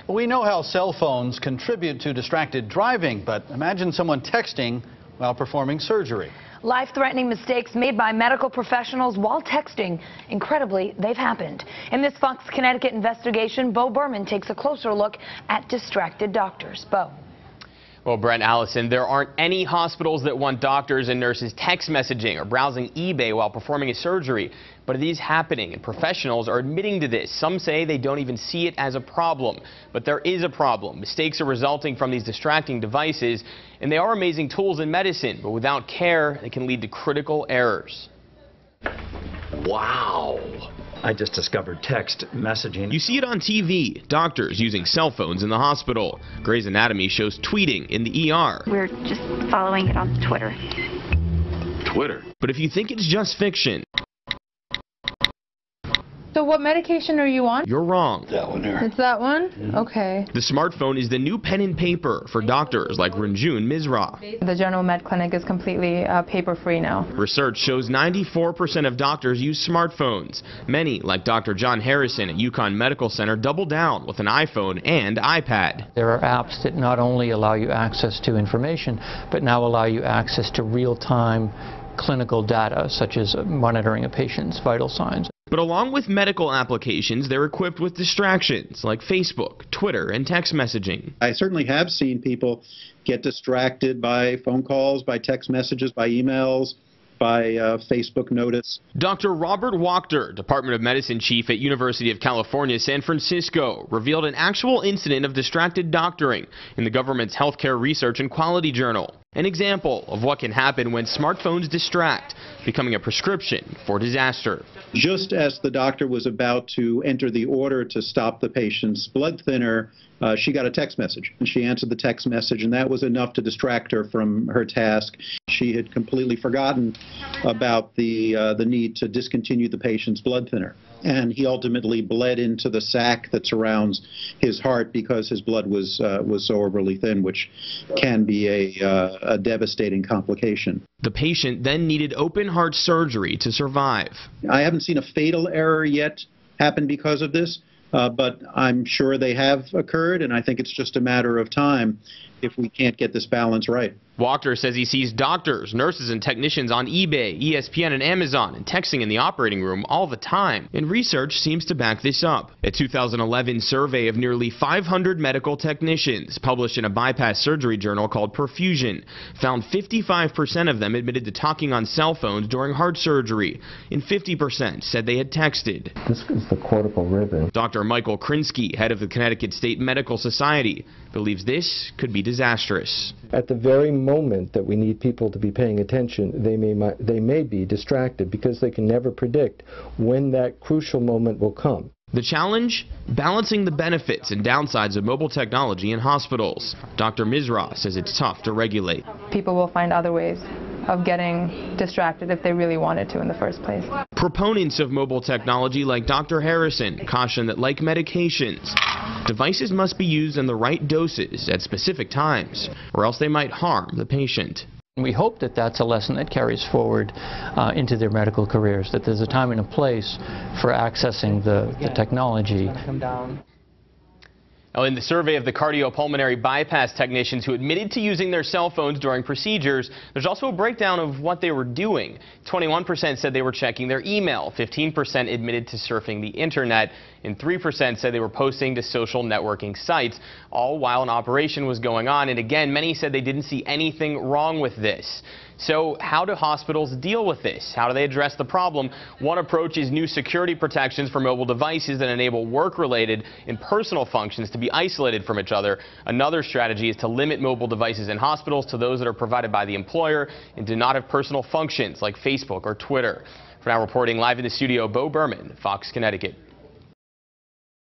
We know how cell phones contribute to distracted driving, but imagine someone texting while performing surgery. Life-threatening mistakes made by medical professionals while texting. Incredibly, they've happened. In this Fox Connecticut investigation, Bo Berman takes a closer look at distracted doctors. Bo. Well, Brent, Allison, there aren't any hospitals that want doctors and nurses text messaging or browsing eBay while performing a surgery. But it is happening, and professionals are admitting to this. Some say they don't even see it as a problem. But there is a problem. Mistakes are resulting from these distracting devices, and they are amazing tools in medicine. But without care, they can lead to critical errors. Wow. I just discovered text messaging. You see it on TV, doctors using cell phones in the hospital. Grey's Anatomy shows tweeting in the ER. We're just following it on Twitter. Twitter? But if you think it's just fiction, So what medication are you on? you're wrong. That one there. It's that one? Okay. The smartphone is the new pen and paper for doctors like Ranjun Misra. The General Med Clinic is completely paper-free now. Research shows 94% of doctors use smartphones. Many, like Dr. John Harrison at UConn Medical Center, double down with an iPhone and iPad. There are apps that not only allow you access to information, but now allow you access to real-time clinical data, such as monitoring a patient's vital signs. But along with medical applications, they're equipped with distractions like Facebook, Twitter, and text messaging. I certainly have seen people get distracted by phone calls, by text messages, by emails, by Facebook notice. Dr. Robert Wachter, Department of Medicine Chief at University of California, San Francisco, revealed an actual incident of distracted doctoring in the government's Healthcare Research and Quality Journal. An example of what can happen when smartphones distract, becoming a prescription for disaster. Just as the doctor was about to enter the order to stop the patient's blood thinner, she got a text message. And she answered the text message, and that was enough to distract her from her task. She had completely forgotten about the need to discontinue the patient's blood thinner. And he ultimately bled into the sac that surrounds his heart because his blood was so overly thin, which can be a devastating complication. The patient then needed open heart surgery to survive. I haven't seen a fatal error yet happen because of this, but I'm sure they have occurred, and I think it's just a matter of time if we can't get this balance right. Wachter says he sees doctors, nurses, and technicians on eBay, ESPN, and Amazon, and texting in the operating room all the time. And research seems to back this up. A 2011 survey of nearly 500 medical technicians, published in a bypass surgery journal called Perfusion, found 55% of them admitted to talking on cell phones during heart surgery, and 50% said they had texted. This is the cortical ribbon. Dr. Michael Krinsky, head of the Connecticut State Medical Society, believes this could be disastrous. At the very moment that we need people to be paying attention, they may be distracted because they can never predict when that crucial moment will come. The challenge? Balancing the benefits and downsides of mobile technology in hospitals. Dr. Misra says it's tough to regulate. People will find other ways of getting distracted if they really wanted to in the first place. Proponents of mobile technology like Dr. Harrison caution that, like medications, devices must be used in the right doses at specific times, or else they might harm the patient. We hope that that's a lesson that carries forward into their medical careers, that there's a time and a place for accessing the technology. Now, in the survey of the cardiopulmonary bypass technicians who admitted to using their cell phones during procedures, there's also a breakdown of what they were doing. 21% said they were checking their email, 15% admitted to surfing the internet, and 3% said they were posting to social networking sites, all while an operation was going on. And again, many said they didn't see anything wrong with this. So how do hospitals deal with this? How do they address the problem? One approach is new security protections for mobile devices that enable work-related and personal functions to be isolated from each other. Another strategy is to limit mobile devices in hospitals to those that are provided by the employer and do not have personal functions like Facebook or Twitter. For now, reporting live in the studio, Bo Berman, Fox Connecticut.